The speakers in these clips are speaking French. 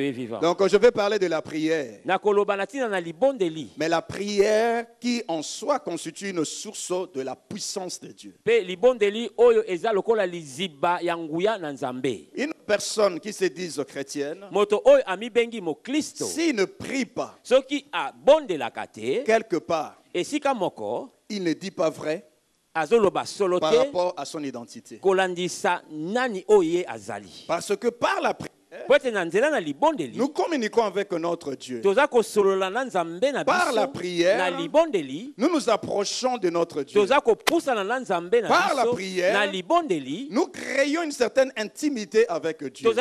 Dieu est vivant. Donc je vais parler de la prière. Mais la prière qui en soi constitue une source de la puissance de Dieu. Une personne qui se dise chrétienne, s'il ne prie pas, quelque part, il ne dit pas vrai par rapport à son identité. Parce que par la prière, nous communiquons avec notre Dieu. Par la prière, nous nous approchons de notre Dieu. Par la prière, nous créons une certaine intimité avec Dieu.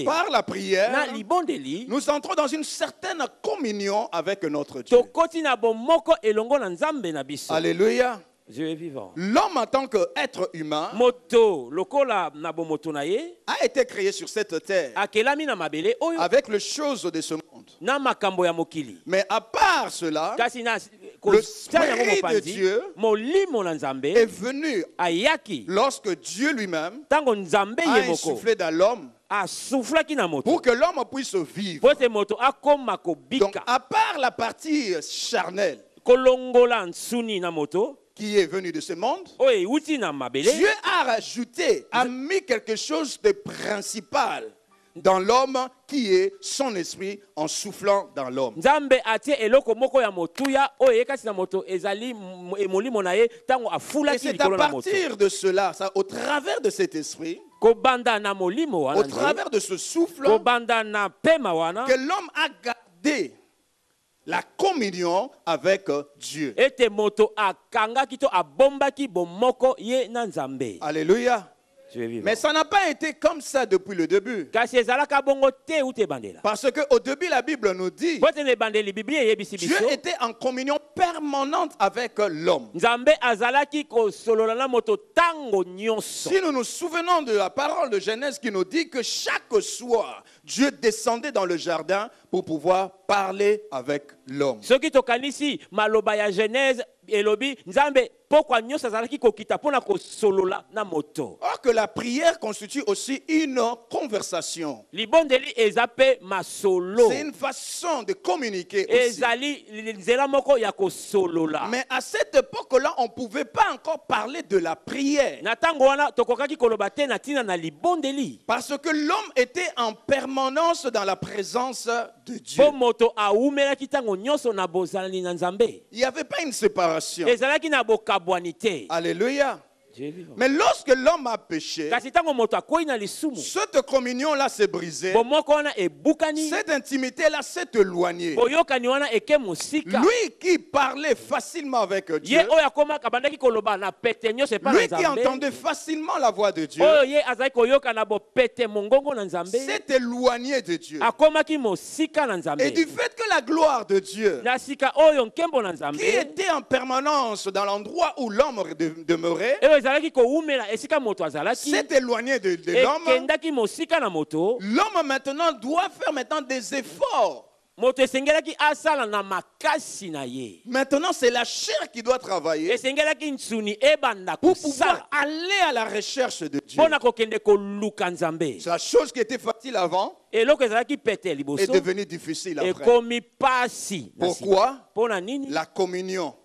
Par la prière, nous entrons dans une certaine communion avec notre Dieu. Alléluia. Dieu est vivant. L'homme en tant qu'être humain a été créé sur cette terre avec les choses de ce monde. Mais à part cela, l'Esprit de Dieu est venu lorsque Dieu lui-même a insufflé dans l'homme pour que l'homme puisse vivre. Donc à part la partie charnelle qui est venu de ce monde, Dieu a rajouté, a mis quelque chose de principal dans l'homme qui est son esprit en soufflant dans l'homme. Et c'est à partir de cela, au travers de cet esprit, au travers de ce souffle, que l'homme a gardé la communion avec Dieu. Alléluia. Mais ça n'a pas été comme ça depuis le début. Parce qu'au début, la Bible nous dit Dieu était en communion permanente avec l'homme. Si nous nous souvenons de la parole de Genèse qui nous dit que chaque soir, Dieu descendait dans le jardin pour pouvoir parler avec l'homme. Or que la prière constitue aussi une conversation. C'est une façon de communiquer aussi. Mais à cette époque-là, on ne pouvait pas encore parler de la prière. Parce que l'homme était en permanence dans la présence de Dieu. Il n'y avait pas une séparation. Alléluia. Mais lorsque l'homme a péché, cette communion-là s'est brisée. Cette intimité-là s'est éloignée. Lui qui parlait facilement avec Dieu, lui qui entendait facilement la voix de Dieu, s'est éloigné de Dieu. Et du fait que la gloire de Dieu, qui était en permanence dans l'endroit où l'homme demeurait, s'est éloigné de l'homme. L'homme maintenant doit faire des efforts. Maintenant, c'est la chair qui doit travailler pour pouvoir aller à la recherche de Dieu. C'est la chose qui était facile avant est devenue difficile après. Pourquoi? La communion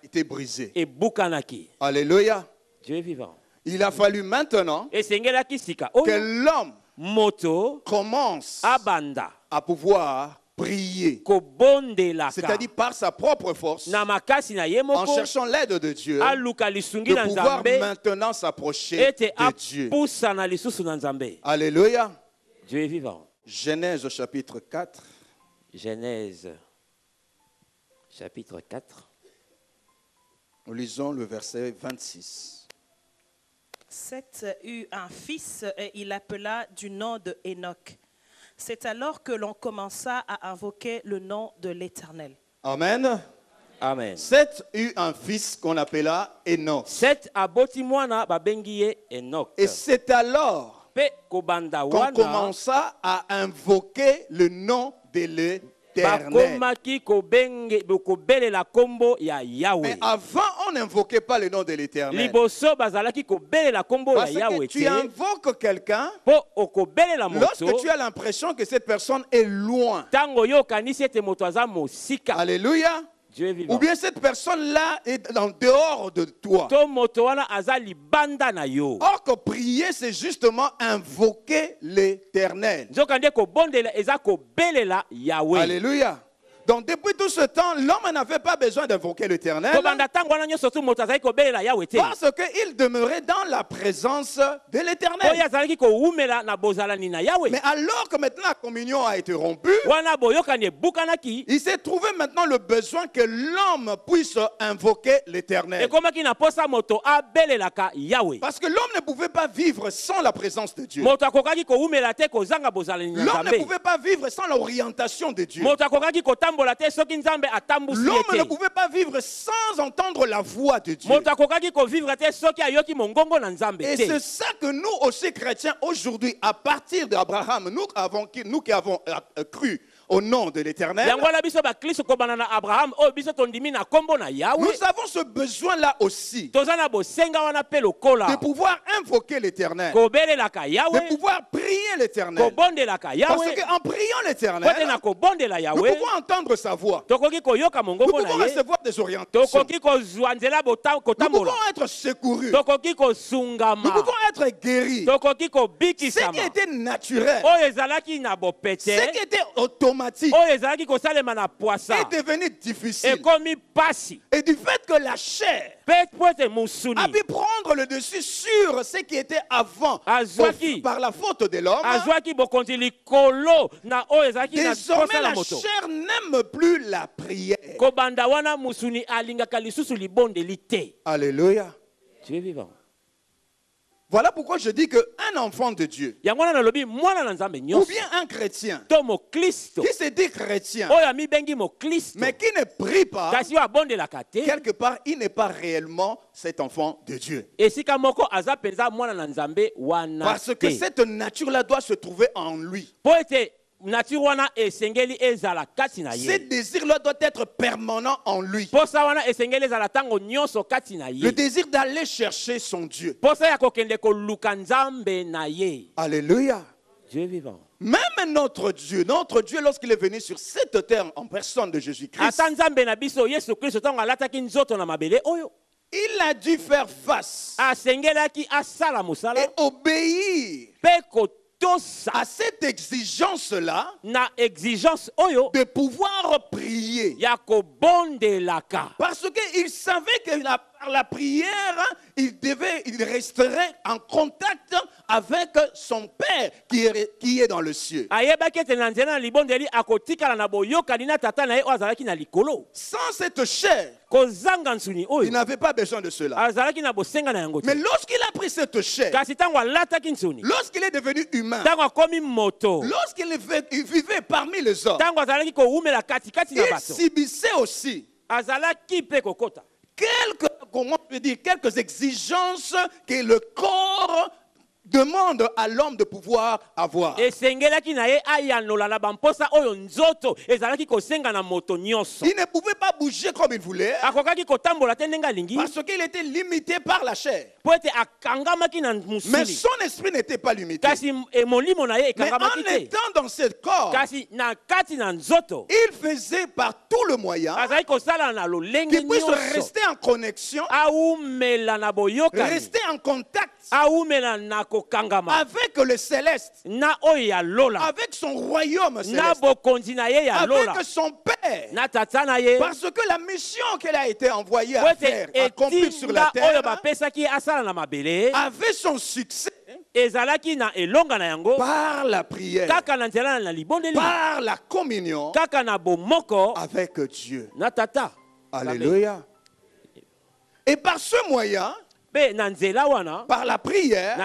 était brisée. Alléluia. Dieu est vivant. Il a fallu maintenant que l'homme commence à pouvoir prier, c'est-à-dire par sa propre force, en cherchant l'aide de Dieu, de pouvoir maintenant s'approcher de Dieu. Alléluia. Dieu est vivant. Genèse chapitre 4. Genèse chapitre 4. Nous lisons le verset 26. Seth eut un fils et il l'appela du nom de Enoch. C'est alors que l'on commença à invoquer le nom de l'Éternel. Amen. Amen. Seth eut un fils qu'on appela Enoch. Et c'est alors qu'on commença à invoquer le nom de l'éternel. Mais avant, on n'invoquait pas le nom de l'éternel. Lorsque tu invoques quelqu'un, lorsque tu as l'impression que cette personne est loin, alléluia, ou bien cette personne-là est en dehors de toi. Or que prier, c'est justement invoquer l'éternel. Alléluia. Donc depuis tout ce temps, l'homme n'avait pas besoin d'invoquer l'Éternel parce qu'il demeurait dans la présence de l'Éternel. Mais alors que maintenant la communion a été rompue, il s'est trouvé maintenant le besoin que l'homme puisse invoquer l'Éternel. Parce que l'homme ne pouvait pas vivre sans la présence de Dieu. L'homme ne pouvait pas vivre sans l'orientation de Dieu. L'homme ne pouvait pas vivre sans entendre la voix de Dieu. Et c'est ça que nous aussi chrétiens aujourd'hui, à partir d'Abraham, nous qui avons cru au nom de l'Éternel, nous avons ce besoin-là aussi de pouvoir invoquer l'Éternel, de pouvoir prier l'Éternel. Parce qu'en priant l'Éternel, nous pouvons entendre sa voix, nous pouvons recevoir des orientations, nous pouvons être secourus, nous pouvons être guéris. Ce qui était naturel, ce qui était automatique, est devenu difficile. Et du fait que la chair a pu prendre le dessus sur ce qui était avant par la faute de l'homme, désormais la chair n'aime plus la prière. Alléluia. Tu es vivant. Voilà pourquoi je dis qu'un enfant de Dieu, ou bien un chrétien, qui se dit chrétien, mais qui ne prie pas, quelque part, il n'est pas réellement cet enfant de Dieu. Parce que cette nature-là doit se trouver en lui. Ce désir-là doit être permanent en lui. Le désir d'aller chercher son Dieu. Alléluia. Dieu est vivant. Même notre Dieu, lorsqu'il est venu sur cette terre en personne de Jésus-Christ, il a dû faire face et obéir à cette exigence-là de pouvoir prier. Parce qu'il savait que par la prière, il resterait en contact avec son Père qui est dans le cieu. Sans cette chair, il n'avait pas besoin de cela. Mais lorsqu'il a pris cette chair, lorsqu'il est devenu humain, lorsqu'il vivait parmi les hommes, il subissait aussi quelques exigences que le corps demande à l'homme de pouvoir avoir. Il ne pouvait pas bouger comme il voulait parce qu'il était limité par la chair. Mais son esprit n'était pas limité. Mais en étant dans ce corps, il faisait par tout le moyen qu'il puisse rester en connexion, rester en contact avec le céleste, avec son royaume céleste, avec son Père. Parce que la mission qu'elle a été envoyée à faire, accomplie sur la terre, avait son succès par la prière, par la communion avec Dieu. Alléluia. Et par ce moyen, par la prière,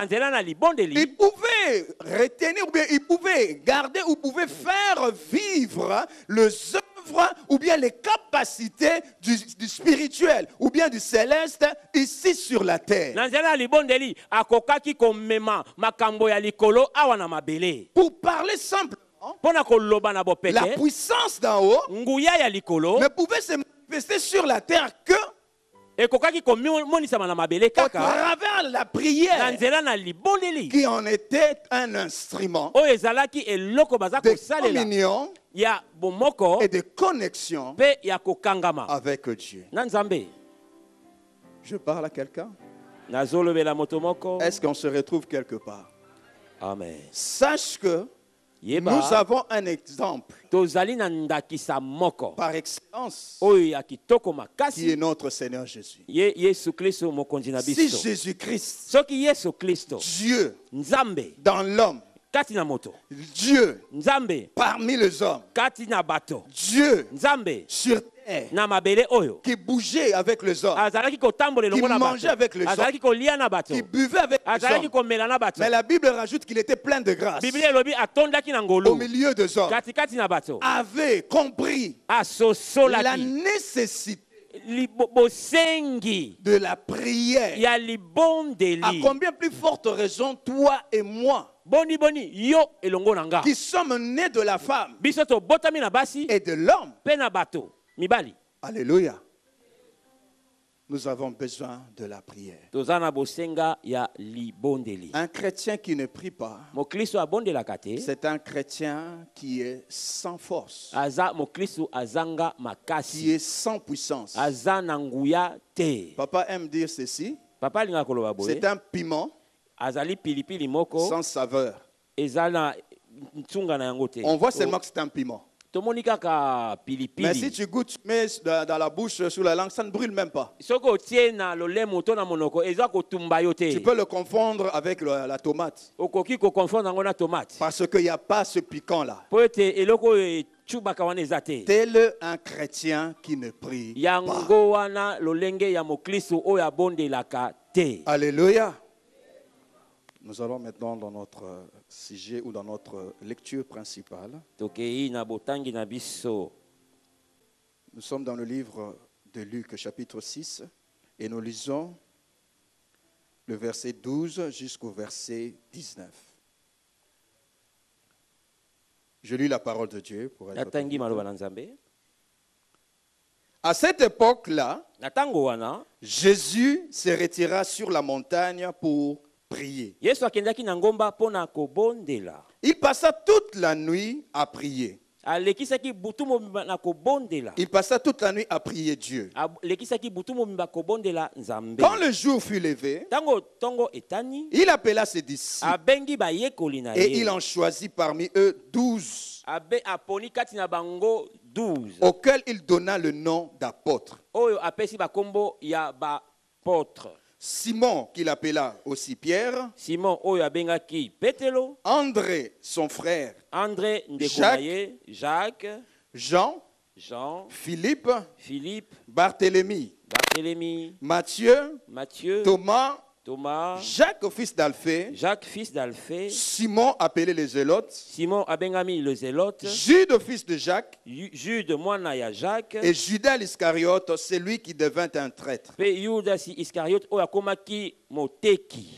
il pouvait retenir, ou bien il pouvait garder, ou pouvait faire vivre les œuvres, ou bien les capacités du spirituel, ou bien du céleste, ici sur la terre. Pour parler simplement, la puissance d'en haut ne pouvait se manifester sur la terre que à travers la prière qui en était un instrument de communion et de connexion avec Dieu. Je parle à quelqu'un? Est-ce qu'on se retrouve quelque part? Amen. Sache que nous avons un exemple par excellence qui est notre Seigneur Jésus. Si Jésus-Christ, Dieu dans l'homme, Dieu parmi les hommes, Dieu sur terre, qui bougeait avec les hommes, qui mangeait avec les hommes, qui buvait avec les hommes. Mais la Bible rajoute qu'il était plein de grâce. Au milieu des hommes, avait compris la nécessité de la prière. À combien plus forte raison, toi et moi, qui sommes nés de la femme et de l'homme. Alléluia. Nous avons besoin de la prière. Un chrétien qui ne prie pas, c'est un chrétien qui est sans force, qui est sans puissance. Papa aime dire ceci, c'est un piment sans saveur. On voit seulement que c'est un piment. Mais si tu goûtes, tu mets dans la bouche, sur la langue, ça ne brûle même pas. Tu peux le confondre avec la tomate. Parce qu'il n'y a pas ce piquant-là. Tel un chrétien qui ne prie pas. Alléluia. Nous allons maintenant dans notre sujet ou dans notre lecture principale. Nous sommes dans le livre de Luc, chapitre 6, et nous lisons le verset 12 jusqu'au verset 19. Je lis la parole de Dieu pour être précis. À cette époque-là, Jésus se retira sur la montagne pour prier. Il passa toute la nuit à prier. Il passa toute la nuit à prier Dieu. Quand le jour fut levé, il appela ses disciples et il en choisit parmi eux 12, auxquels il donna le nom d'apôtres. Simon, qu'il appela aussi Pierre, André, son frère, Jacques, Jean, Philippe, Barthélemy, Matthieu, Thomas, Jacques, fils d'Alphée, Simon, appelé le Zélote, Jude, fils de Jacques, et Judas l'Iscariote, celui qui devint un traître.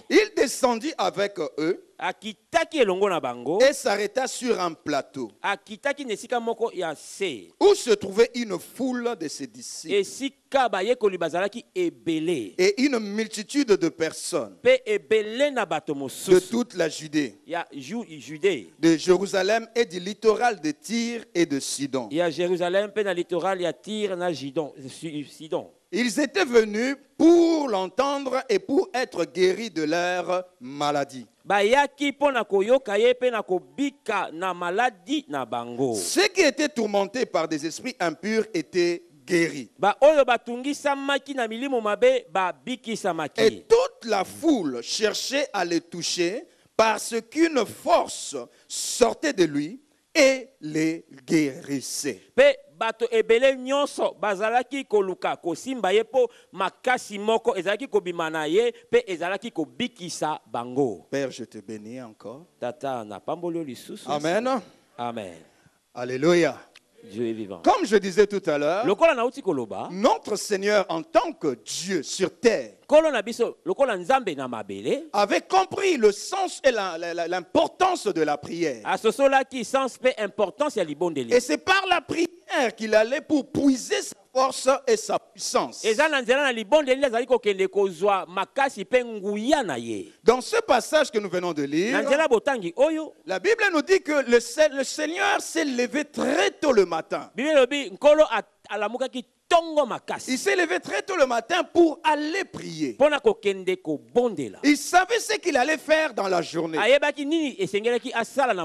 Il descendit avec eux et s'arrêta sur un plateau où se trouvait une foule de ses disciples et une multitude de personnes de toute la Judée, de Jérusalem et du littoral de Tyr et de Sidon. Ils étaient venus pour l'entendre et pour être guéris de leur maladie. Ceux qui étaient tourmentés par des esprits impurs étaient guéris. Et toute la foule cherchait à les toucher parce qu'une force sortait de lui et les guérissait. Père, je te bénis encore. Amen. Amen. Alléluia. Dieu est vivant. Comme je disais tout à l'heure, notre Seigneur en tant que Dieu sur terre avait compris le sens et l'importance de la prière. Et c'est par la prière qu'il allait pour puiser sa force et sa puissance. Dans ce passage que nous venons de lire, la Bible nous dit que le Seigneur s'est levé très tôt le matin. Il s'est levé très tôt le matin pour aller prier. Il savait ce qu'il allait faire dans la journée.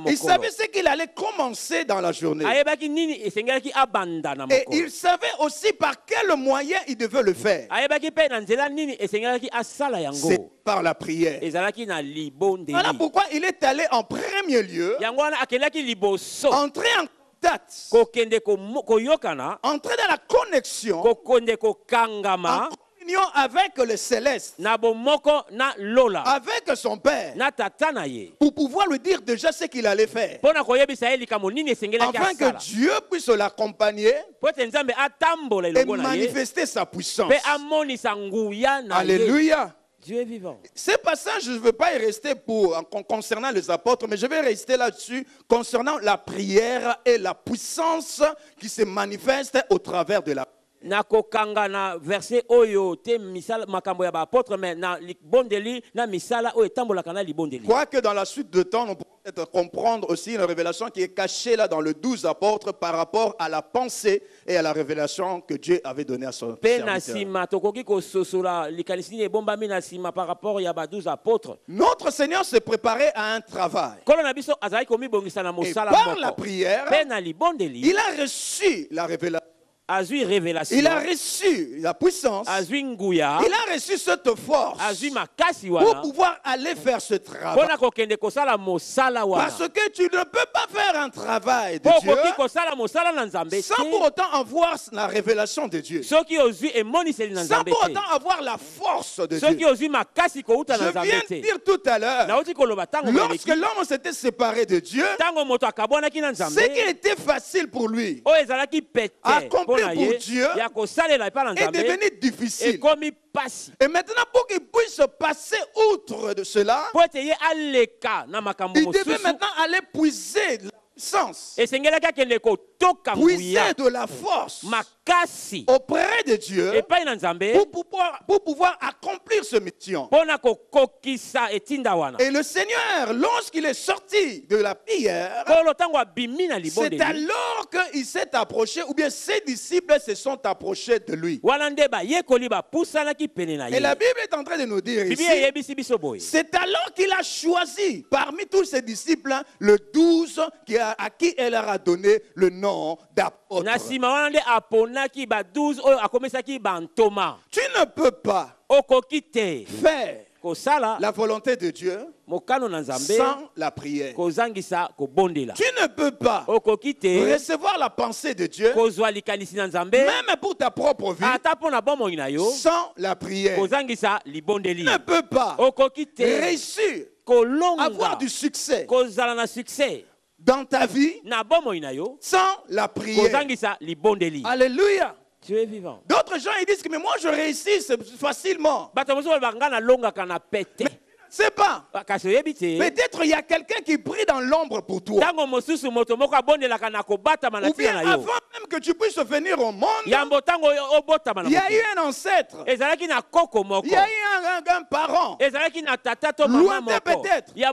Il savait ce qu'il allait commencer dans la journée. Et il savait aussi par quel moyen il devait le faire. C'est par la prière. Voilà pourquoi il est allé en premier lieu, entrer en entrer dans la connexion, en communion avec le céleste, avec son Père, pour pouvoir lui dire déjà ce qu'il allait faire, afin que Dieu puisse l'accompagner et manifester sa puissance. Alléluia. Dieu est vivant. Ces passages, je ne veux pas y rester concernant les apôtres, mais je vais rester là-dessus concernant la prière et la puissance qui se manifeste au travers de la prière. Verset oyo te misala makambo ya ba apôtre mais na libondeli na misala o etambolaka na libondeli. Quoique dans la suite de temps, nous pouvons peut-être comprendre aussi une révélation qui est cachée là dans le 12 apôtres par rapport à la pensée et à la révélation que Dieu avait donnée à son serviteur. Notre Seigneur s'est préparé à un travail. Et par la prière, il a reçu la révélation. Il a reçu la puissance. Il a reçu cette force pour pouvoir aller faire ce travail. Parce que tu ne peux pas faire un travail de Dieu sans pour autant avoir la révélation de Dieu. Sans pour autant avoir la force de Dieu. Je viens de dire tout à l'heure, lorsque l'homme s'était séparé de Dieu, ce qui était facile pour lui à accomplir pour Dieu est devenu difficile. Et maintenant, pour qu'il puisse passer outre de cela, il devait maintenant aller puiser la puissance, puiser de la force auprès de Dieu pour pouvoir accomplir ce mission. Et le Seigneur, lorsqu'il est sorti de la prière, c'est alors qu'il s'est approché, ou bien ses disciples se sont approchés de lui. Et la Bible est en train de nous dire ici, c'est alors qu'il a choisi parmi tous ses disciples le 12 à qui elle leur a donné le nom d'apôtre. Tu ne peux pas faire la volonté de Dieu sans la prière. Tu ne peux pas recevoir la pensée de Dieu, même pour ta propre vie, sans la prière. Tu ne peux pas réussir, avoir du succès dans ta vie sans la prière. Alléluia. Dieu est vivant. D'autres gens ils disent que mais moi je réussis facilement. C'est pas. Peut-être il y a quelqu'un qui brille dans l'ombre pour toi. Ou bien avant même que tu puisses venir au monde, il y a eu un ancêtre. Il y a eu un parent. Lointain peut-être. Qui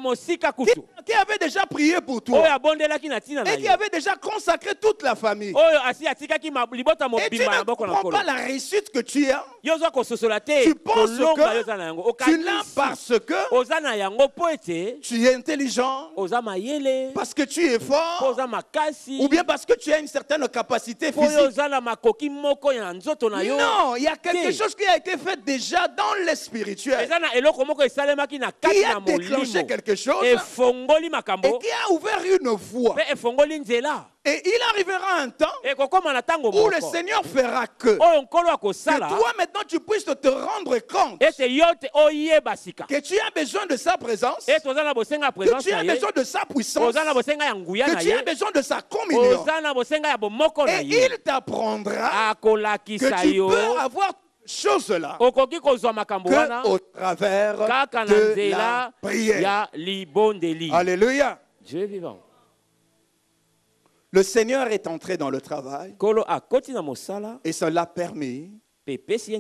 avait déjà prié pour toi. Et qui avait déjà consacré toute la famille. Et tu ne comprends pas la réussite que tu as. Tu penses que tu l'as parce que tu es intelligent, parce que tu es fort, ou bien parce que tu as une certaine capacité physique. Non, il y a quelque chose qui a été fait déjà dans le spirituel, qui a déclenché quelque chose et qui a ouvert une voie Et il arrivera un temps où le Seigneur fera que toi maintenant tu puisses te rendre compte que tu as besoin de sa présence, que tu as besoin de sa puissance, que tu as besoin de sa communion. Et il t'apprendra que tu peux avoir chose-là qu'au travers de la prière. Alléluia. Dieu vivant. Le Seigneur est entré dans le travail et ça l'a permis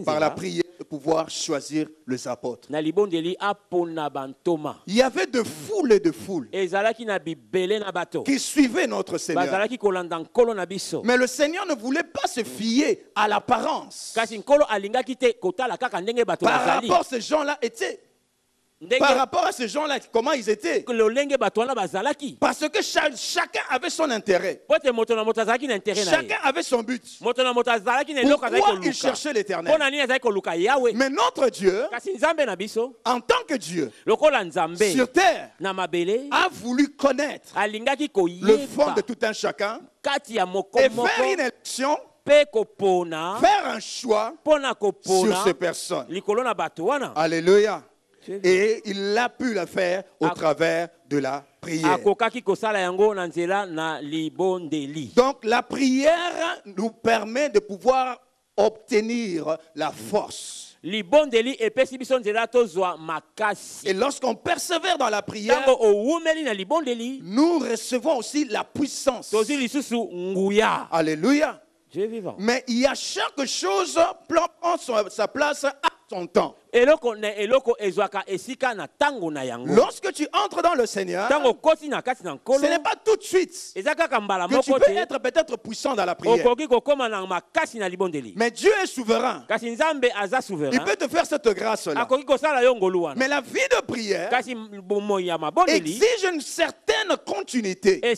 par la prière de pouvoir choisir les apôtres. Il y avait de foules et de foules qui suivaient notre Seigneur. Mais le Seigneur ne voulait pas se fier à l'apparence. Par rapport à ces gens-là étaient. Par rapport à ces gens-là, comment ils étaient? Parce que chacun avait son intérêt. Chacun avait son but. Pourquoi il cherchait l'Éternel? Mais notre Dieu, en tant que Dieu, sur terre, a voulu connaître le fond de tout un chacun et faire une élection, faire un choix sur ces personnes. Alléluia. Et il a pu le faire au travers de la prière. Donc la prière nous permet de pouvoir obtenir la force. Et lorsqu'on persévère dans la prière, nous recevons aussi la puissance. Alléluia. Mais il y a chaque chose prend sa place à son temps. Lorsque tu entres dans le Seigneur, ce n'est pas tout de suite que tu peux être peut-être puissant dans la prière. Mais Dieu est souverain. Il peut te faire cette grâce-là. Mais la vie de prière exige une certaine continuité. Il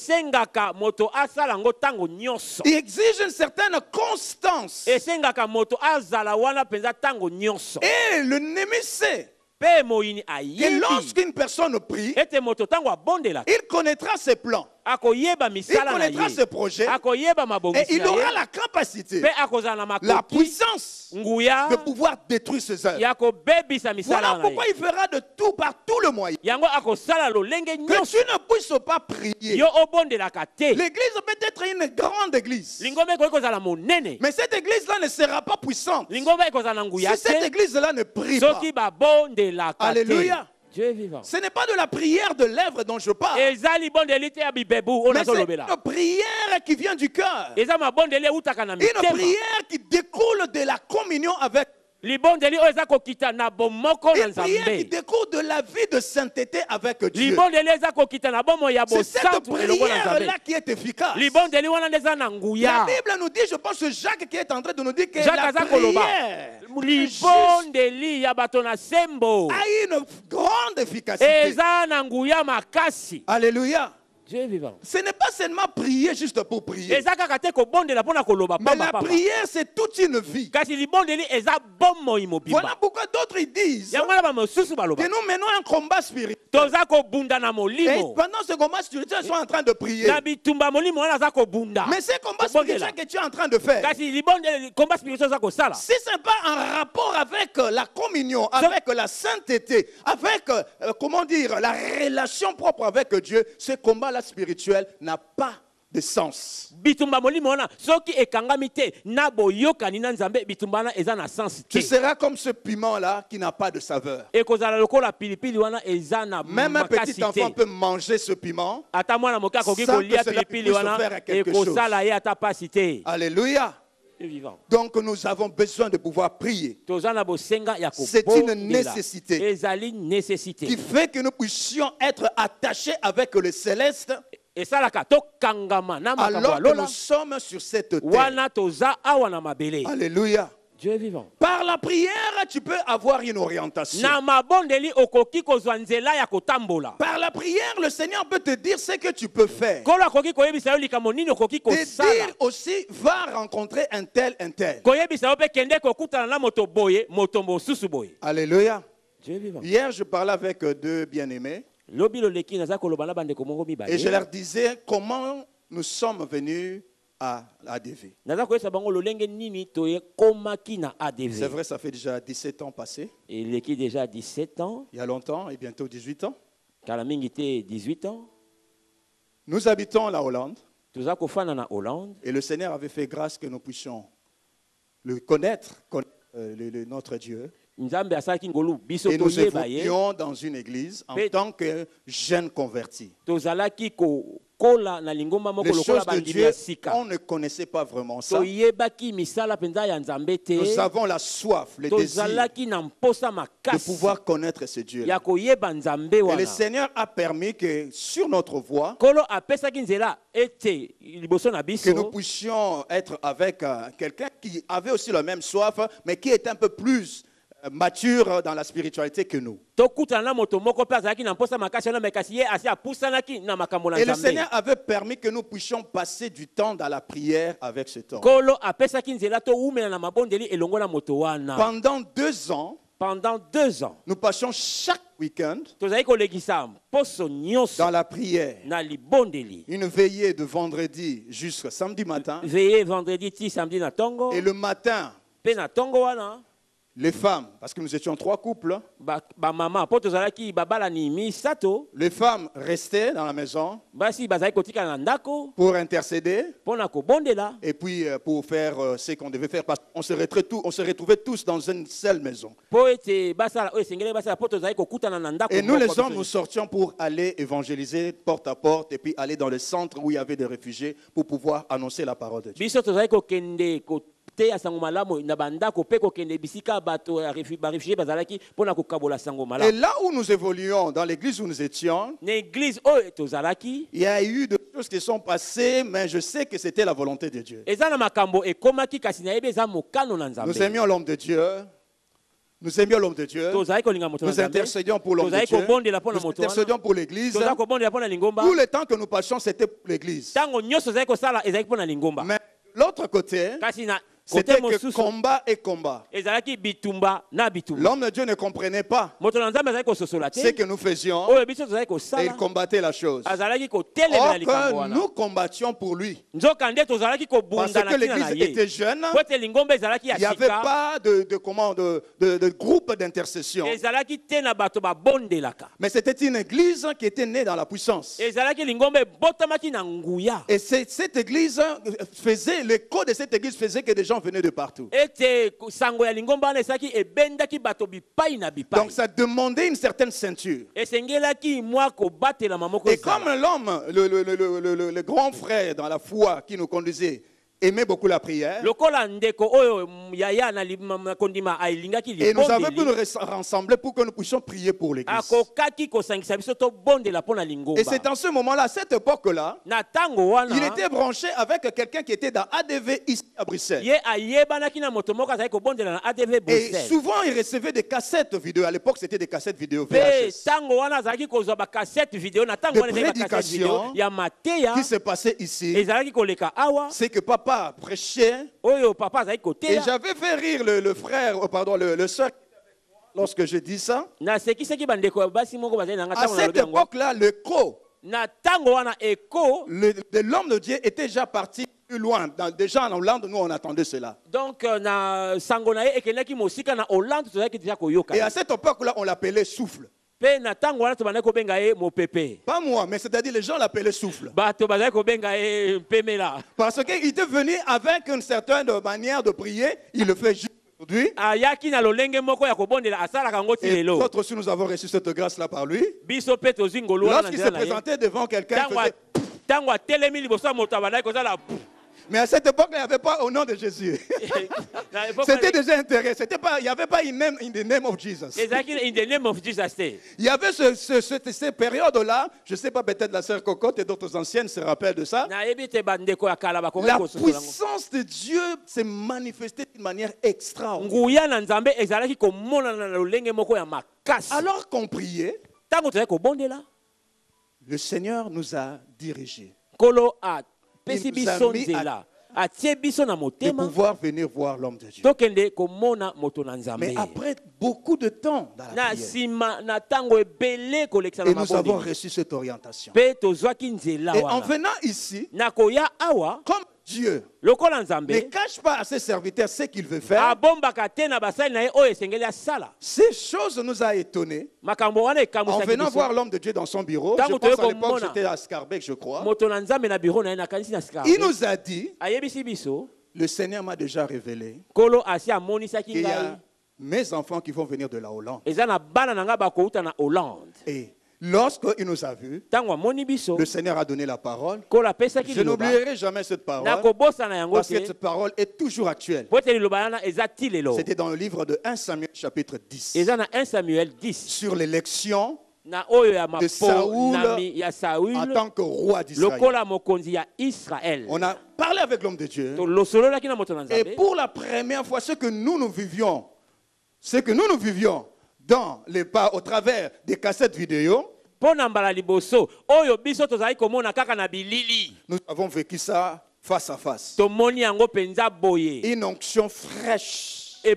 exige une certaine constance. Et le l'ennemi sait que lorsqu'une personne prie, il connaîtra ses plans. Il connaîtra ses projets et il aura la capacité, la puissance de pouvoir détruire ses œuvres. Voilà pourquoi il fera de tout par tout le moyen. Que tu ne puisses pas prier. L'église peut être une grande église, mais cette église-là ne sera pas puissante si cette église-là ne prie pas. Alléluia. Dieu est vivant. Ce n'est pas de la prière de lèvres dont je parle, mais c'est une prière qui vient du cœur. Une prière qui découle de la communion avec. Une prière qui découle de la vie de sainteté avec Dieu. C'est cette prière-là qui est efficace. La Bible nous dit, je pense que Jacques qui est en train de nous dire que la prière a une grande efficacité. Alléluia. Dieu est vivant. Ce n'est pas seulement prier juste pour prier. Mais la prière, c'est toute une vie. Voilà pourquoi d'autres disent que nous menons un combat spirituel. Et pendant ce combat spirituel, ils sont en train de prier. Mais ce combat spirituel que tu es en train de faire, si ce n'est pas en rapport avec la communion, avec la sainteté, avec, comment dire, la relation propre avec Dieu, ce combat spirituel n'a pas de sens. Tu seras comme ce piment-là qui n'a pas de saveur. Même un petit enfant peut manger ce piment sans que cela puisse faire quelque chose. Alléluia. Donc nous avons besoin de pouvoir prier. C'est une nécessité qui fait que nous puissions être attachés avec le céleste alors que nous sommes sur cette terre. Alléluia. Dieu est vivant. Par la prière, tu peux avoir une orientation. Par la prière, le Seigneur peut te dire ce que tu peux faire. Te dire aussi, va rencontrer un tel, un tel. Alléluia. Dieu est vivant. Hier, je parlais avec deux bien-aimés. Et je leur disais comment nous sommes venus à ADV. C'est vrai, ça fait déjà 17 ans passés. Il est déjà 17 ans. Il y a longtemps et bientôt 18 ans. 18 ans. Nous habitons la Hollande. Hollande. Et le Seigneur avait fait grâce que nous puissions le connaître notre Dieu. Et nous évoluions dans une église en tant que jeunes convertis. Les choses de Dieu, on ne connaissait pas vraiment ça. Nous avons la soif, le désir de pouvoir connaître ce Dieu. Et le Seigneur a permis que sur notre voie, que nous puissions être avec quelqu'un qui avait aussi la même soif, mais qui est un peu plus mature dans la spiritualité que nous. Et le Seigneur avait permis que nous puissions passer du temps dans la prière avec cet homme. Pendant 2 ans, nous passions chaque week-end dans la prière. Une veillée de vendredi jusqu'à samedi matin. Et le matin, les femmes, parce que nous étions 3 couples, les femmes restaient dans la maison pour intercéder et puis pour faire ce qu'on devait faire, parce qu'on se retrouvait tous dans une seule maison. Et nous les hommes, nous sortions pour aller évangéliser porte à porte et puis aller dans le centre où il y avait des réfugiés pour pouvoir annoncer la parole de Dieu. Et là où nous évoluions, dans l'église où nous étions, il y a eu des choses qui sont passées, mais je sais que c'était la volonté de Dieu. Nous aimions l'homme de Dieu. Nous aimions l'homme de Dieu. Nous intercédions pour l'homme de Dieu. Nous intercédions pour l'église. Tout le temps que nous passions, c'était pour l'église. Mais de l'autre côté, c'était que combat et combat. L'homme de Dieu ne comprenait pas ce que nous faisions et il combattait la chose. Or que nous combattions pour lui. Parce que l'église était jeune, il n'y avait pas de groupe d'intercession. Mais c'était une église qui était née dans la puissance. Et cette église faisait, l'écho de cette église faisait que des gens venaient de partout. Donc ça demandait une certaine ceinture. Et comme l'homme, le grand frère dans la foi qui nous conduisait, aimait beaucoup la prière. Et nous avons pu nous rassembler pour que nous puissions prier pour l'église. Et c'est en ce moment-là, à cette époque-là, il était branché avec quelqu'un qui était dans ADV ici à Bruxelles. Et souvent, il recevait des cassettes vidéo. À l'époque, c'était des cassettes vidéo VHS. Des prédications qui se passaient ici. C'est que papa prêchait et j'avais fait rire le frère, le soeur lorsque je dis ça. À cette époque-là, l'écho de l'homme de Dieu était déjà parti plus loin. Déjà en Hollande, nous on attendait cela. Donc, et à cette époque-là, on l'appelait souffle. Pas moi, mais c'est-à-dire les gens l'appelaient souffle. Parce qu'il était venu avec une certaine manière de prier, il le fait juste aujourd'hui. Et d'autres aussi, nous avons reçu cette grâce-là par lui. Lorsqu'il se présentait devant quelqu'un, il faisait... Mais à cette époque, il n'y avait pas au nom de Jésus. C'était déjà intéressé. Il n'y avait pas in the name of Jesus. Il y avait ces périodes-là, je ne sais pas, peut-être la sœur Cocotte et d'autres anciennes se rappellent de ça. La puissance de Dieu s'est manifestée d'une manière extraordinaire. Alors qu'on priait, le Seigneur nous a dirigés. Il nous a mis de pouvoir venir voir l'homme de Dieu. Mais après beaucoup de temps dans la prière, et nous avons reçu cette orientation. Et en venant ici, comme Dieu ne cache pas à ses serviteurs ce qu'il veut faire, ces choses nous a étonnés. En venant voir l'homme de Dieu dans son bureau, je pense à l'époque j'étais à Scarbeck, je crois. Il nous a dit, le Seigneur m'a déjà révélé qu'il y a mes enfants qui vont venir de la Hollande. Et lorsqu'il nous a vus, le Seigneur a donné la parole. Je n'oublierai jamais cette parole, parce que cette parole est toujours actuelle. C'était dans le livre de 1 Samuel chapitre 10. Sur l'élection de Saoul en tant que roi d'Israël. On a parlé avec l'homme de Dieu. Et pour la première fois, ce que nous vivions dans les pas au travers des cassettes vidéo, nous avons vécu ça face à face. Une onction fraîche, une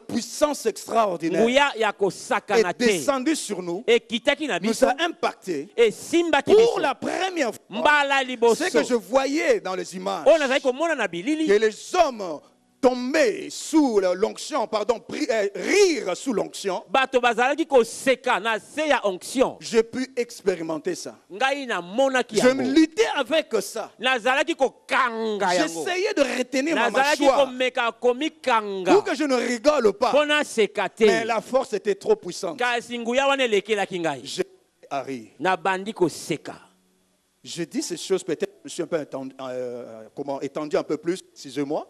puissance extraordinaire est descendue sur nous, nous a impacté. Pour la première fois, ce que je voyais dans les images, que les hommes tomber sous l'onction, rire sous l'onction, j'ai pu expérimenter ça. Je me luttais avec ça. J'essayais de retenir ma mâchoire pour que je ne rigole pas. Mais la force était trop puissante. J'ai à rire. Je dis ces choses, peut-être je suis un peu étendu un peu plus, excusez-moi.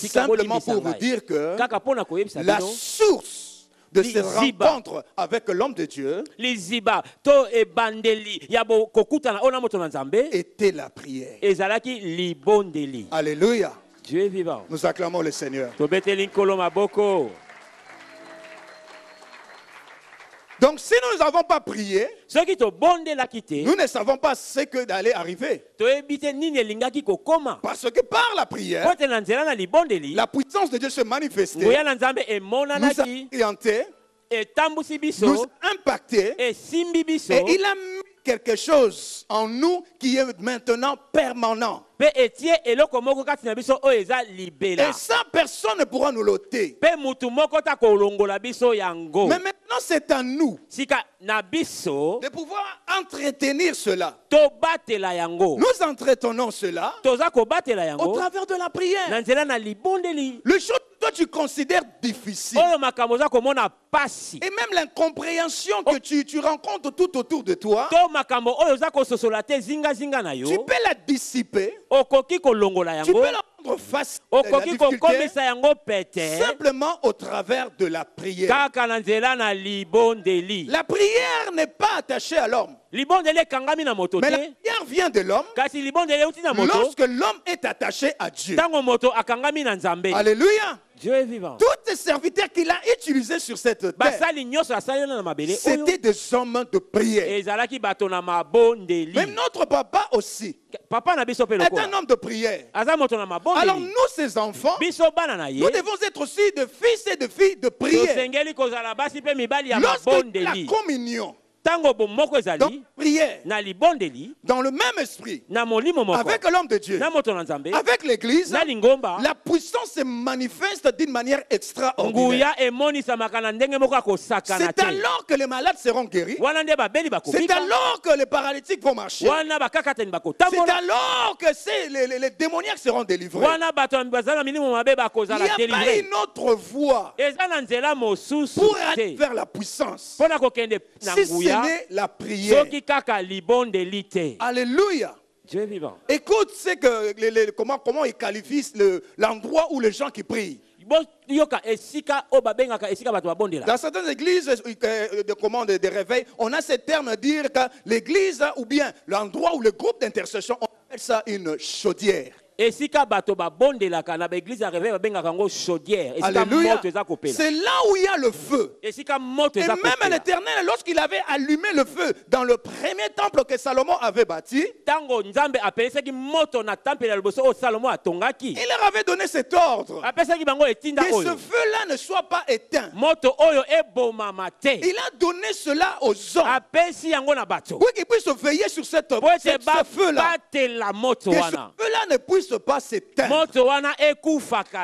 Simplement pour vous dire que la source de ces rencontres avec l'homme de Dieu était la prière. Alléluia. Dieu est vivant. Nous acclamons le Seigneur. Donc si nous n'avons pas prié, nous ne savons pas ce que d'aller arriver. Parce que par la prière, la puissance de Dieu se manifestait, nous a orientés, nous a impactés, et il a mis quelque chose en nous qui est maintenant permanent. Et ça, personne ne pourra nous l'ôter. Mais maintenant, c'est à nous de pouvoir entretenir cela. Nous entretenons cela au travers de la prière. Le chose que toi tu considères difficile, et même l'incompréhension que tu rencontres tout autour de toi, tu peux la dissiper. Tu peux la rendre facile, la difficulté, simplement au travers de la prière. La prière n'est pas attachée à l'homme, mais la prière vient de l'homme lorsque l'homme est attaché à Dieu. Alléluia. Dieu est vivant. Tous les serviteurs qu'il a utilisés sur cette terre, c'était des hommes de prière. Même notre papa aussi est un homme de prière. Alors nous, ses enfants, nous devons être aussi de fils et de filles de prière. Lorsque la communion, donc prière, dans le même esprit, avec l'homme de Dieu, avec l'église, la puissance se manifeste d'une manière extraordinaire. C'est alors que les malades seront guéris. C'est alors que les paralytiques vont marcher. C'est alors que les démoniaques seront délivrés. Il n'y a pas une autre voie pour aller vers la puissance. Si ce n'est la prière. Alléluia. Dieu est vivant. Écoute, c'est que comment ils qualifient l'endroit où les gens qui prient. Dans certaines églises de réveil, on a ce terme dire que l'église ou bien l'endroit où le groupe d'intercession, on appelle ça une chaudière. Alléluia. C'est là où il y a le feu. Et même l'Éternel, lorsqu'il avait allumé le feu dans le premier temple que Salomon avait bâti, il leur avait donné cet ordre que ce feu-là ne soit pas éteint. Il a donné cela aux hommes pour qu'ils puissent veiller sur ce feu-là, que ce feu-là ne puisse pas s'éteindre.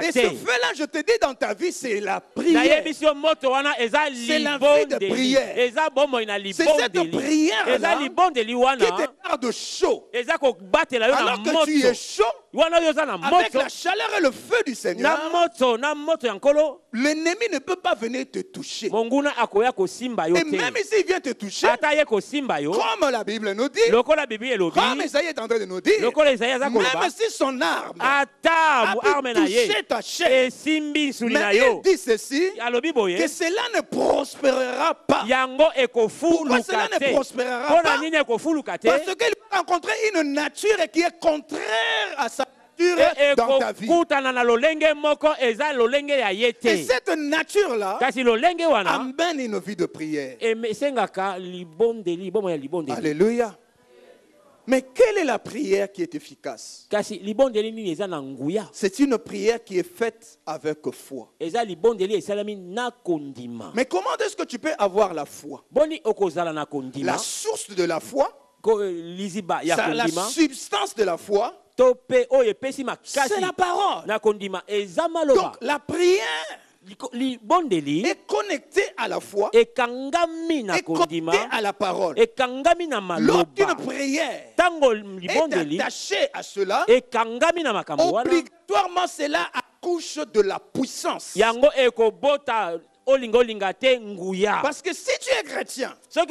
Et ce feu-là, je te dis, dans ta vie, c'est la prière. C'est la vie de prière. C'est cette prière-là qui te garde chaud. Alors que tu es chaud, avec la chaleur et le feu du Seigneur, l'ennemi ne peut pas venir te toucher. Et même s'il vient te toucher, comme la Bible nous dit, comme Isaïe est en train de nous dire, même si son arme a pu toucher ta chair, mais il dit ceci, que cela ne prospérera pas. Pourquoi cela ne prospérera pas? Parce qu'il va rencontrer une nature qui est contraire à sa nature dans ta vie. Et cette nature-là amène une vie de prière. Alléluia. Mais quelle est la prière qui est efficace? C'est une prière qui est faite avec foi. Mais comment est-ce que tu peux avoir la foi? La source de la foi, la substance de la foi, c'est la parole. Donc la prière est connecté à la foi, est connecté à la parole. Lorsqu'une prière est attachée à cela, obligatoirement cela accouche de la puissance. Parce que si tu es chrétien et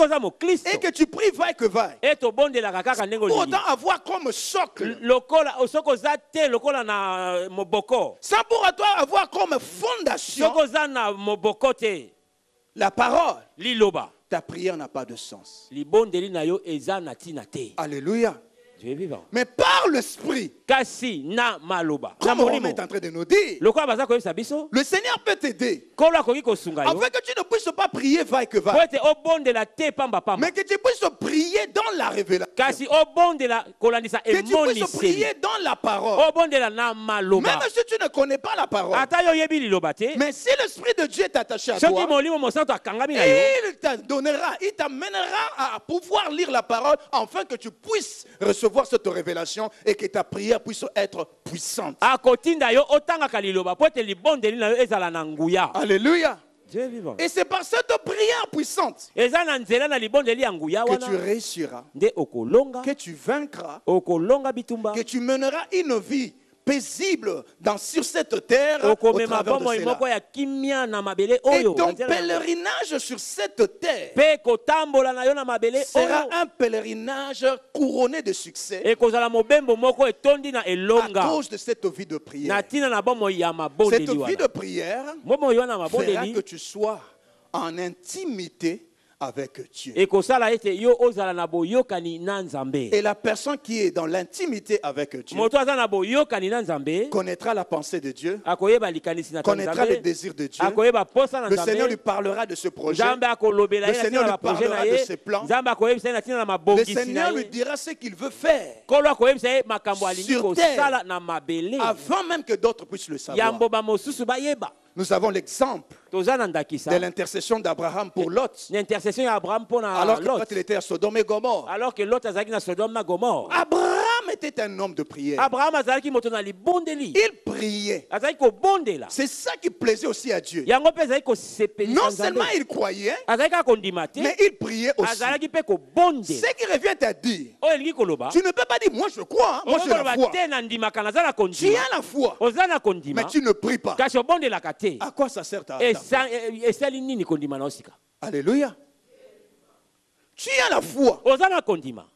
que tu pries vaille que vaille, pour autant avoir comme socle, sans pour autant avoir comme fondation la parole, ta prière n'a pas de sens. Alléluia. Mais par l'esprit, comme Rome est en train de nous dire, le Seigneur peut t'aider afin que tu ne puisses pas prier vaille que vaille, mais que tu puisses prier dans la révélation, que tu puisses prier dans la parole. Même si tu ne connais pas la parole, mais si l'Esprit de Dieu est attaché à toi, il t'amènera à pouvoir lire la parole afin que tu puisses recevoir cette révélation et que ta prière puisse être puissante. Alléluia. Et c'est par cette prière puissante que tu réussiras, que tu vaincras, que tu mèneras une vie paisible sur cette terre au travers de cela. Et ton pèlerinage sur cette terre sera un pèlerinage couronné de succès à cause de cette vie de prière. Cette vie de prière fera que tu sois en intimité avec Dieu. Et la personne qui est dans l'intimité avec Dieu connaîtra la pensée de Dieu, connaîtra les désirs de Dieu. Le Seigneur lui parlera de ce projet. Le Seigneur lui parlera de ses plans. Le Seigneur lui dira ce qu'il veut faire sur terre avant même que d'autres puissent le savoir. Nous avons l'exemple de l'intercession d'Abraham pour Lot. Alors que Lot était à Sodome et Gomorrhe. Abraham était un homme de prière. Il priait. C'est ça qui plaisait aussi à Dieu. Non seulement il croyait, mais il priait aussi. Ce qui revient à dire, tu ne peux pas dire moi je crois, moi j'ai la foi. Tu as la foi, mais tu ne pries pas. À quoi ça sert ta foi? Alléluia. Tu as la foi.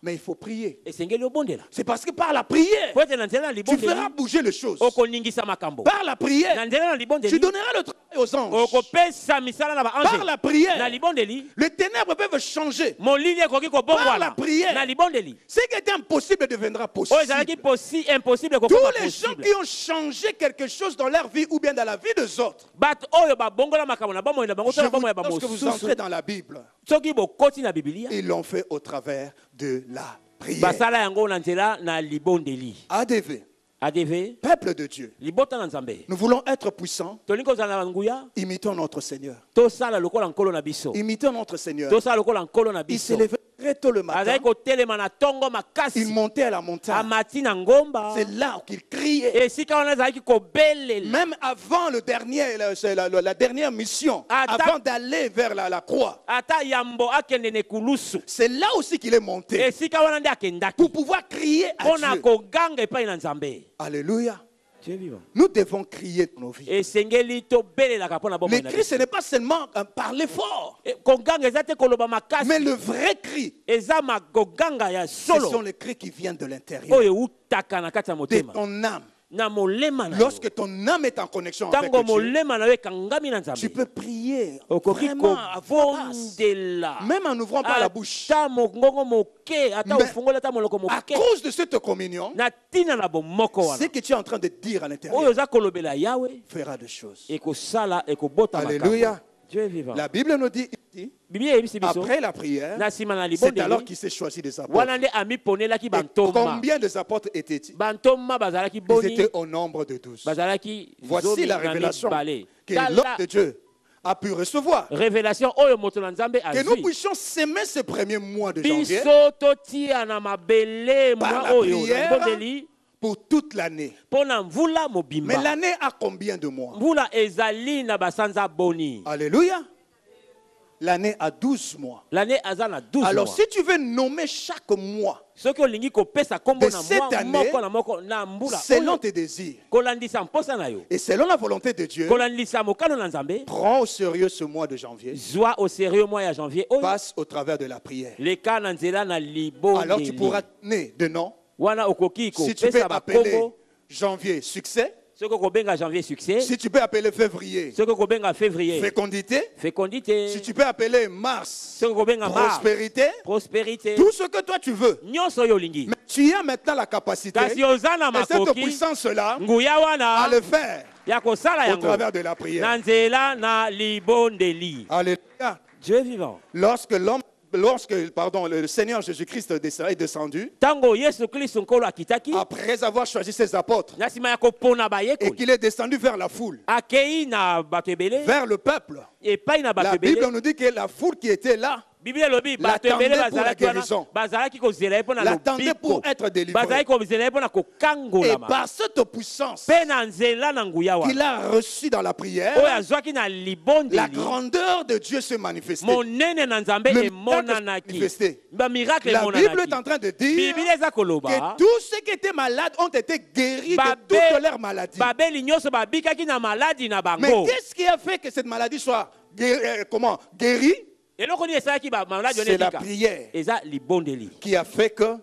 Mais il faut prier. C'est parce que par la prière, tu feras bouger les choses. Par la prière, tu donneras le travail aux anges. Par la prière, les ténèbres peuvent changer. Par la prière, ce qui était impossible deviendra possible. Tous les gens qui ont changé quelque chose dans leur vie ou bien dans la vie des autres, lorsque vous entrez dans la Bible, ils l'ont fait au travers de la prière. ADV, peuple de Dieu, nous voulons être puissants. Imitons notre Seigneur. Imitons notre Seigneur. Il s'est levé très tôt le matin. Il montait à la montagne. C'est là qu'il criait. Même avant la dernière mission, avant d'aller vers la croix, c'est là aussi qu'il est monté pour pouvoir crier à Dieu. Alléluia. Nous devons crier dans nos vies. Les cris, ce n'est pas seulement parler fort. Mais le vrai cri, ce sont les cris qui viennent de l'intérieur, de ton âme. Lorsque ton âme est en connexion avec Dieu, tu peux prier vraiment à voix basse, même en n'ouvrant pas la bouche. Mais à cause de cette communion, ce que tu es en train de dire à l'intérieur fera des choses. Alléluia. Dieu est vivant. La Bible nous dit ici, après la prière, c'est alors qu'il s'est choisi des apôtres. Et combien de apôtres étaient-ils? Ils étaient au nombre de 12. Voici la révélation que l'homme de Dieu a pu recevoir. Que nous puissions s'aimer ce premier mois de janvier par la prière pour toute l'année. Mais l'année a combien de mois? Alléluia. L'année a 12 mois. Alors si tu veux nommer chaque mois de cette année selon tes désirs et selon la volonté de Dieu, prends au sérieux ce mois de janvier. Passe au travers de la prière. Alors tu pourras donner de nom. Si tu peux appeler janvier succès, si tu peux appeler février fécondité, si tu peux appeler mars prospérité, tout ce que toi tu veux. Mais tu as maintenant la capacité et cette puissance-là à le faire au travers de la prière. Alléluia. Dieu est vivant. Lorsque le Seigneur Jésus-Christ est descendu, après avoir choisi ses apôtres, et qu'il est descendu vers la foule, vers le peuple, la Bible nous dit que la foule qui était là l'attendait pour la guérison, l'attendait pour être délivré. Et par cette puissance qu'il a reçue dans la prière, la grandeur de Dieu se manifestait. La Bible est en train de dire que tous ceux qui étaient malades ont été guéris de toutes leurs maladies. Mais qu'est-ce qui a fait que cette maladie soit guérie? C'est la prière qui a fait qu'un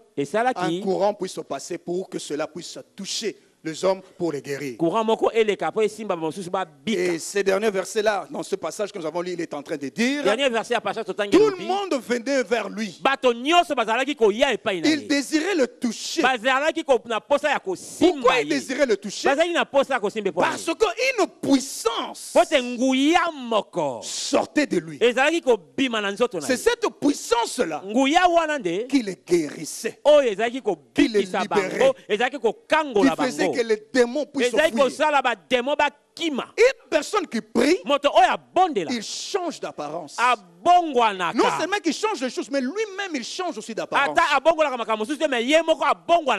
courant puisse se passer pour que cela puisse toucher les hommes pour les guérir. Et ces derniers versets-là, dans ce passage que nous avons lu, il est en train de dire tout le monde venait vers lui. Il désirait le toucher. Pourquoi il désirait le toucher? Parce qu'une puissance sortait de lui. C'est cette puissance-là qui les guérissait, qui les libérait, qui faisait que les démons puissent fuir. Une personne qui prie, il change d'apparence. Non seulement qu'il change de choses, mais lui-même il change aussi d'apparence.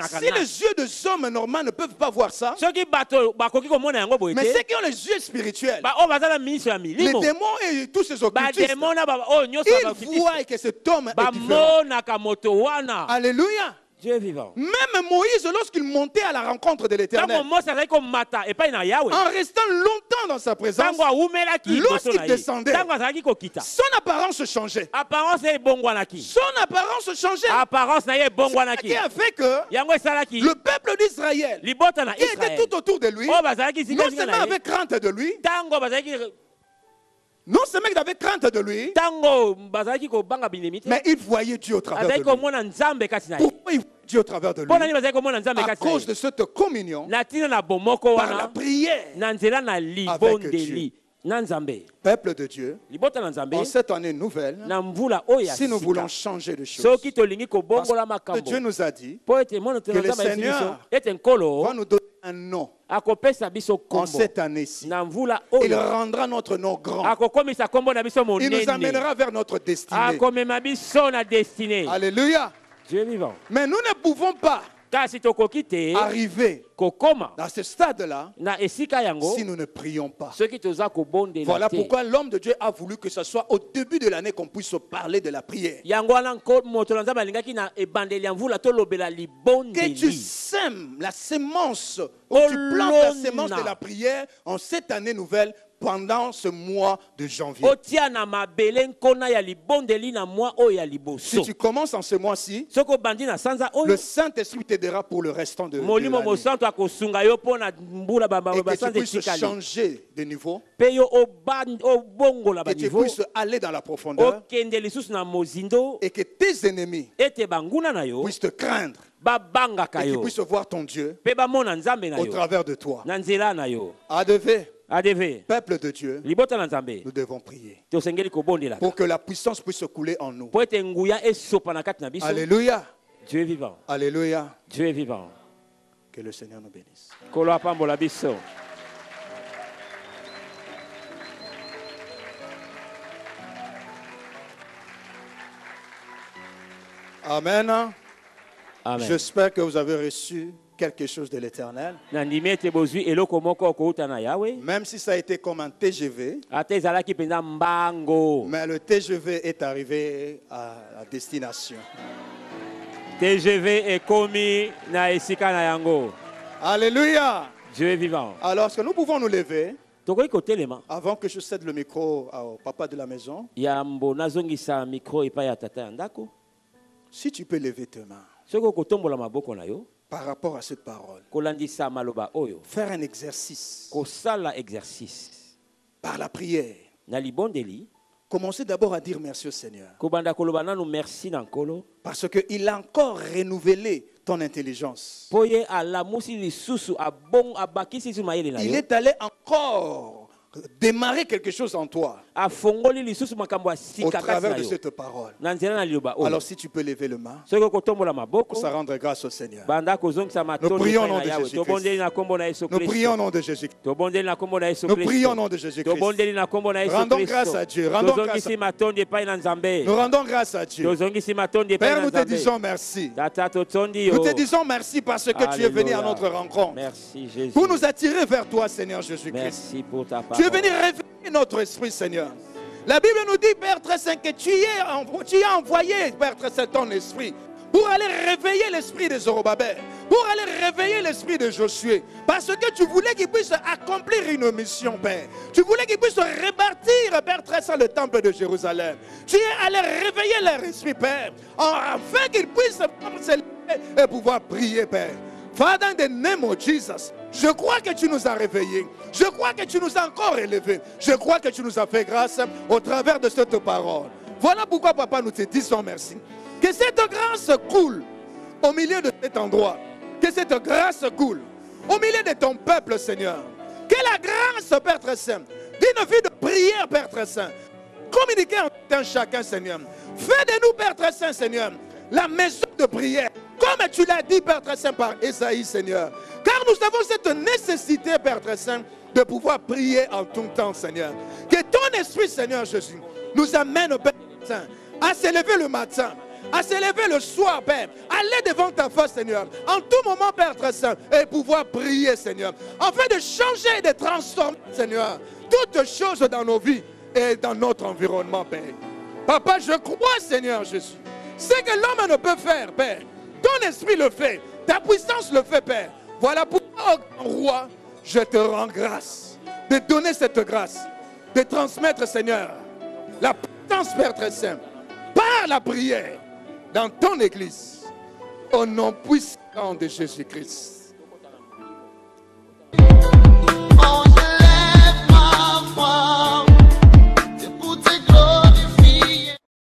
Si les yeux des hommes normaux ne peuvent pas voir ça, mais ceux qui ont les yeux spirituels, les démons et tous ces occultistes, ils voient que cet homme est différent. Alléluia. Dieu est vivant. Même Moïse, lorsqu'il montait à la rencontre de l'Éternel, en restant longtemps dans sa présence, lorsqu'il descendait, son apparence changeait. Son apparence changeait. Ce qui a fait que le peuple d'Israël, qui était tout autour de lui, non seulement avait crainte de lui, non seulement il avait crainte de lui, mais il voyait Dieu au travers de lui. Pourquoi il voyait Dieu au travers de lui? À cause de cette communion par la prière avec Dieu. Peuple de Dieu, en cette année nouvelle, si nous voulons changer de choses, parce que Dieu nous a dit que le Seigneur va nous donner un nom en cette année-ci. Il rendra notre nom grand. Il nous amènera vers notre destinée. Alléluia. Dieu est vivant. Mais nous ne pouvons pas arriver dans ce stade-là si nous ne prions pas. Voilà pourquoi l'homme de Dieu a voulu que ce soit au début de l'année qu'on puisse parler de la prière. Que tu sèmes la sémence, ou tu plantes la sémence de la prière en cette année nouvelle pendant ce mois de janvier. Si tu commences en ce mois-ci, le Saint-Esprit t'aidera pour le restant de l'année. Et que tu puisses changer de niveau, que tu puisses aller dans la profondeur, et que tes ennemis puissent te craindre, et qu'ils puissent voir ton Dieu au travers de toi. Peuple de Dieu, nous devons prier pour que la puissance puisse couler en nous. Alléluia. Dieu est vivant. Alléluia. Dieu est vivant. Que le Seigneur nous bénisse. Amen. Amen. J'espère que vous avez reçu quelque chose de l'Éternel. Même si ça a été comme un TGV, mais le TGV est arrivé à la destination. TGV est commis na esika na yango. Alléluia. Dieu est vivant. Alors, est-ce que nous pouvons nous lever avant que je cède le micro au papa de la maison? Si tu peux lever tes mains par rapport à cette parole, faire un exercice par la prière. Commencez d'abord à dire merci au Seigneur. Parce qu'il a encore renouvelé ton intelligence. Il est allé encore démarrer quelque chose en toi au travers de cette parole. Alors si tu peux lever le main pour ça rendre grâce au Seigneur. Nous prions au nom de Jésus-Christ. Nous prions au nom de Jésus-Christ. Nous prions au nom de Jésus-Christ. Rendons grâce à Dieu. Nous rendons grâce à Dieu. Père, nous te disons merci. Nous te disons merci parce que tu es venu à notre rencontre. Merci Jésus. Pour nous attirer vers toi, Seigneur Jésus-Christ. Merci pour ta parole. Tu es venu réveiller notre esprit, Seigneur. La Bible nous dit, Père très saint, que tu as envoyé, Père très saint, ton esprit pour aller réveiller l'esprit de Zorobabel, pour aller réveiller l'esprit de Josué, parce que tu voulais qu'il puisse accomplir une mission, Père. Tu voulais qu'il puisse rebâtir, Père très saint, le temple de Jérusalem. Tu es allé réveiller leur esprit, Père, afin qu'ils puissent se lever et pouvoir prier, Père. Father, in the name of Jesus, je crois que tu nous as réveillés. Je crois que tu nous as encore élevés. Je crois que tu nous as fait grâce au travers de cette parole. Voilà pourquoi, Papa, nous te disons merci. Que cette grâce coule au milieu de cet endroit. Que cette grâce coule au milieu de ton peuple, Seigneur. Que la grâce, Père très saint, d'une vie de prière, Père très saint, communiquer en tout un chacun, Seigneur. Fais de nous, Père très saint, Seigneur, la maison de prière. Comme tu l'as dit, Père très saint, par Esaïe, Seigneur. Car nous avons cette nécessité, Père très saint, de pouvoir prier en tout temps, Seigneur. Que ton esprit, Seigneur Jésus, nous amène, Père très saint, à s'élever le matin, à s'élever le soir, Père. Aller devant ta face, Seigneur, en tout moment, Père très saint, et pouvoir prier, Seigneur. Afin de changer et de transformer, Seigneur, toutes choses dans nos vies et dans notre environnement, Père. Papa, je crois, Seigneur Jésus, ce que l'homme ne peut faire, Père, Ton esprit le fait. Ta puissance le fait, Père. Voilà pourquoi, oh roi, je te rends grâce de donner cette grâce, de transmettre, Seigneur, la puissance, Père très saint, par la prière dans ton église, au nom puissant de Jésus-Christ.